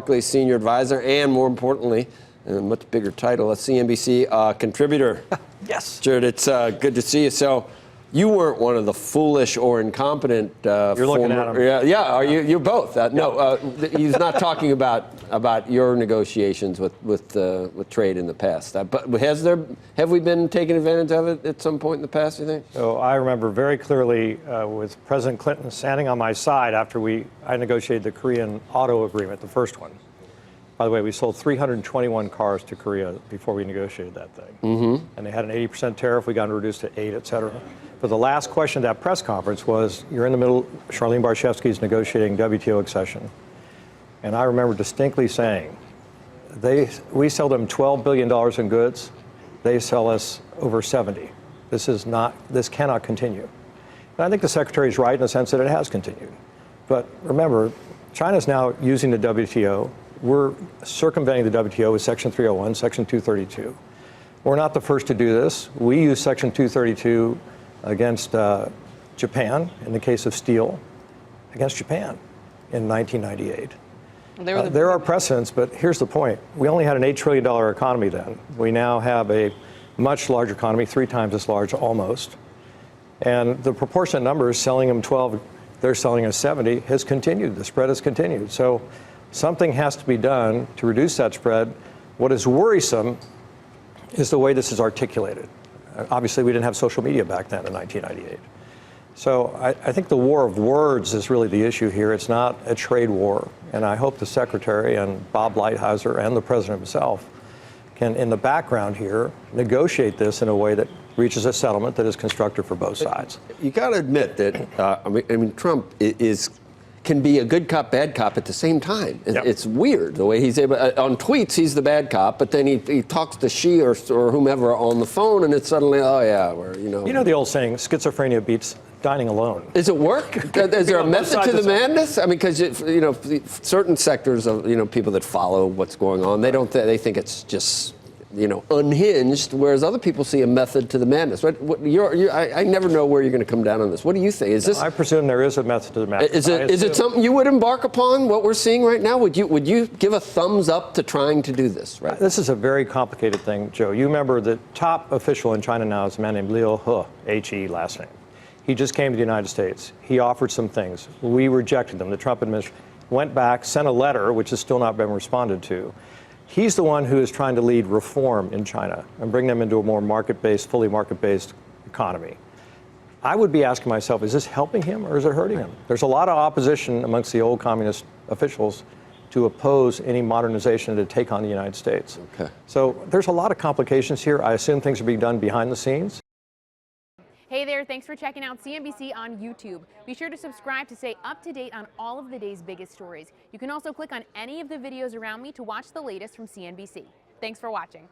Barclays senior advisor, and more importantly, and a much bigger title, a CNBC contributor. Yes. Jared, it's good to see you. So you weren't one of the foolish or incompetent You're looking at him. Yeah, are you? You're both. No, he's not talking about your negotiations with trade in the past. But have we been taking advantage of it at some point in the past, you think? So I remember very clearly with President Clinton standing on my side after I negotiated the Korean auto agreement, the first one. By the way, we sold 321 cars to Korea before we negotiated that thing. Mm-hmm. And they had an 80% tariff. We got it reduced to 8, et cetera. But the last question at that press conference was, you're in the middle, Charlene Barshevsky's negotiating WTO accession. And I remember distinctly saying, we sell them $12 billion in goods. They sell us over 70. This cannot continue. And I think the Secretary's right in the sense that it has continued. But remember, China's now using the WTO. We're circumventing the WTO with Section 301, Section 232. We're not the first to do this. We use Section 232 against Japan, in the case of steel, against Japan in 1998. There are precedents, but here's the point. We only had an $8 trillion economy then. We now have a much larger economy, 3 times as large almost. And the proportionate numbers, selling them 12, they're selling us 70, has continued. The spread has continued. So something has to be done to reduce that spread. What is worrisome is the way this is articulated. Obviously, we didn't have social media back then in 1998. So I think the war of words is really the issue here. It's not a trade war. And I hope the Secretary and Bob Lighthizer and the President himself can, in the background here, negotiate this in a way that reaches a settlement that is constructive for both sides. You got to admit that, I mean, Trump can be a good cop, bad cop at the same time. Yep. It's weird the way he's able. On tweets, he's the bad cop, but then he talks to she or whomever on the phone, and it's suddenly, oh yeah, You know the old saying, schizophrenia beats dining alone. Does it work? Is there a method to the madness? I mean, because certain sectors of people that follow what's going on, they think it's just unhinged, whereas other people see a method to the madness. I never know where you're going to come down on this. What do you think? I presume there is a method to the madness. Is it something you would embark upon? What we're seeing right now? Would you give a thumbs up to trying to do this? Right. This is a very complicated thing, Joe. You remember the top official in China now is a man named Liu He, H-E last name. He just came to the United States. He offered some things. We rejected them. The Trump administration went back, sent a letter, which has still not been responded to. He's the one who is trying to lead reform in China and bring them into a more market-based, fully market-based economy. I would be asking myself, is this helping him or is it hurting him? There's a lot of opposition amongst the old communist officials to oppose any modernization to take on the United States. Okay. So there's a lot of complications here. I assume things are being done behind the scenes. Hey there, thanks for checking out CNBC on YouTube. Be sure to subscribe to stay up to date on all of the day's biggest stories. You can also click on any of the videos around me to watch the latest from CNBC. Thanks for watching.